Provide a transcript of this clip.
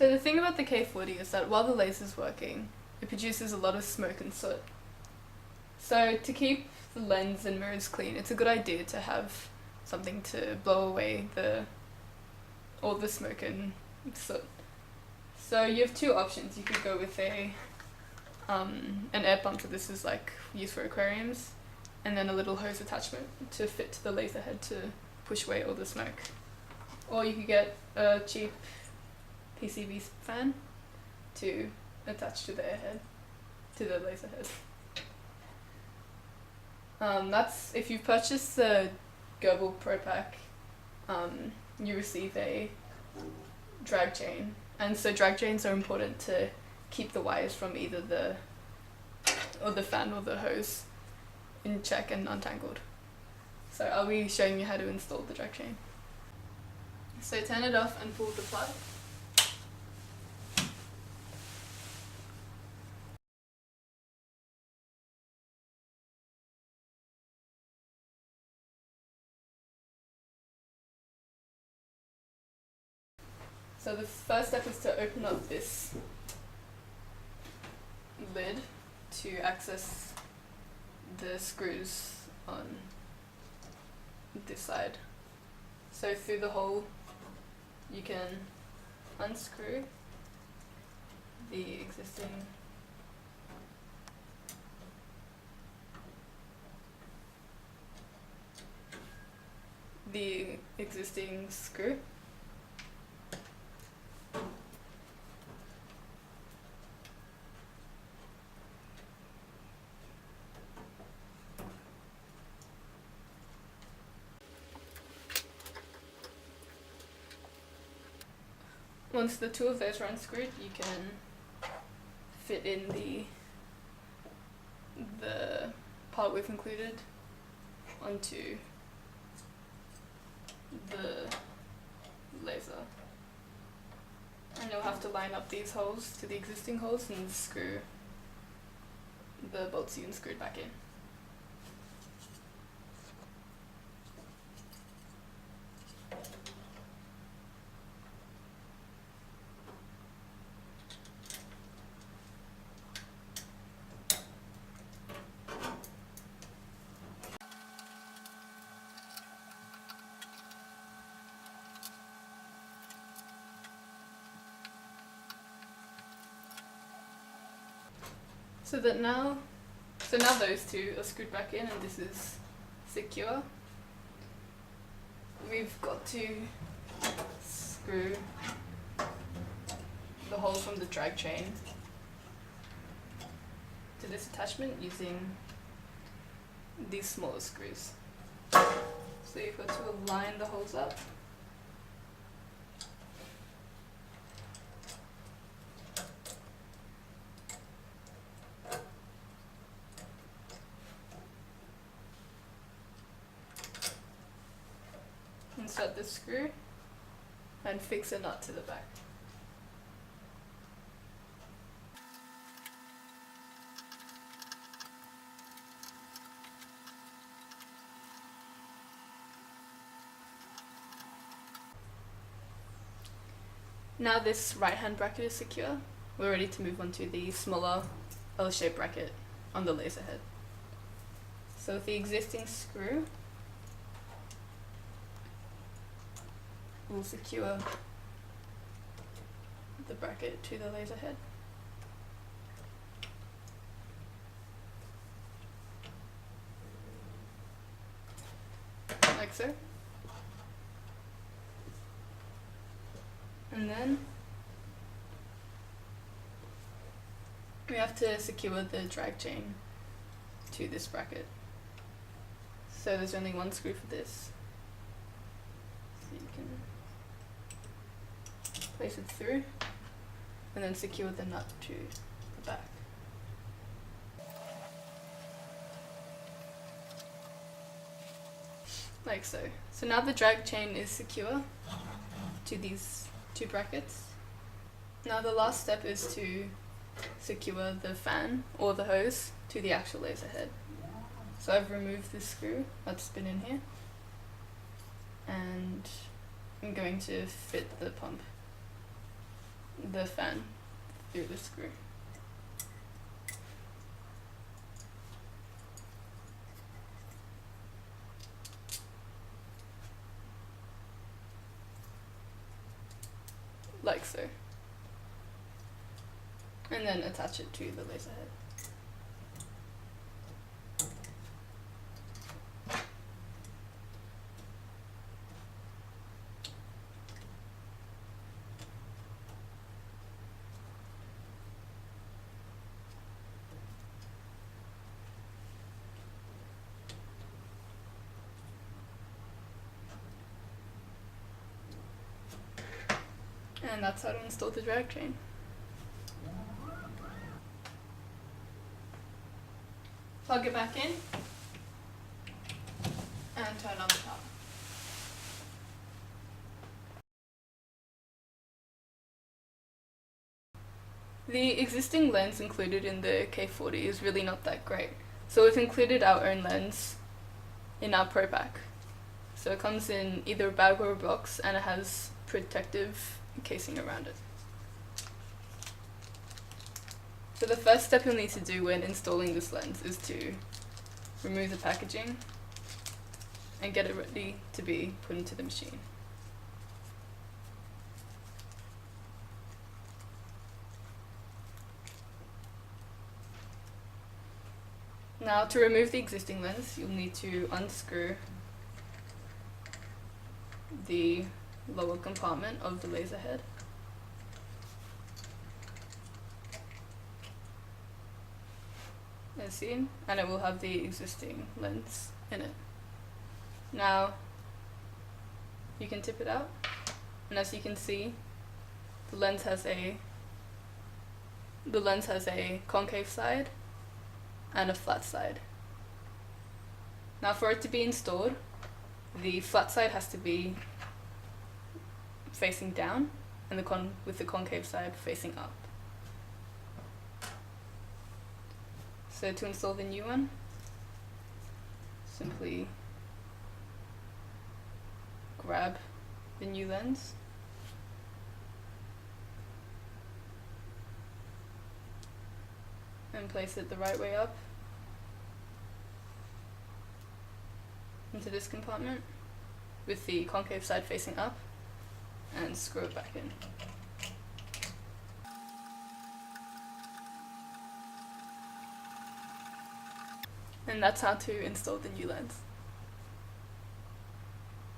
So the thing about the K40 is that while the laser's working, it produces a lot of smoke and soot. So to keep the lens and mirrors clean, it's a good idea to have something to blow away all the smoke and soot. So you have two options. You could go with an air pump, so this is like used for aquariums, and then a little hose attachment to fit to the laser head to push away all the smoke. Or you could get a cheap PCB fan to attach to the airhead, to the laser head. That's if you purchase the Gerbil Pro-pack, you receive a drag chain, and so drag chains are important to keep the wires from either the fan or the hose in check and untangled. So I'll be showing you how to install the drag chain. So turn it off and pull the plug. So the first step is to open up this lid to access the screws on this side. So through the hole you can unscrew the existing screw. Once the two of those are unscrewed, you can fit in the part we've included onto the laser. And you'll have to line up these holes to the existing holes and screw the bolts you unscrewed back in. So now those two are screwed back in and this is secure. We've got to screw the hole from the drag chain to this attachment using these smaller screws. So you've got to align the holes up. Insert the screw and fix a nut to the back. Now this right hand bracket is secure, we're ready to move on to the smaller L-shaped bracket on the laser head. So with the existing screw, we'll secure the bracket to the laser head. Like so. And then we have to secure the drag chain to this bracket. So there's only one screw for this. So you can place it through and then secure the nut to the back. Like so. So now the drag chain is secure to these two brackets. Now the last step is to secure the fan or the hose to the actual laser head. So I've removed this screw that's been in here and I'm going to fit the pump the fan through the screw. Like so. And then attach it to the laser head. And that's how to install the drag chain. Plug it back in and turn on the power. The existing lens included in the K40 is really not that great, so we've included our own lens in our Pro-pack. So it comes in either a bag or a box, and it has protective casing around it. So the first step you'll need to do when installing this lens is to remove the packaging and get it ready to be put into the machine. Now, to remove the existing lens, you'll need to unscrew the lower compartment of the laser head. As seen, and it will have the existing lens in it. Now, you can tip it out, and as you can see, the lens has a concave side and a flat side. Now, for it to be installed, the flat side has to be facing down, and with the concave side facing up. So to install the new one, simply grab the new lens and place it the right way up into this compartment with the concave side facing up, and screw it back in. And that's how to install the new lens.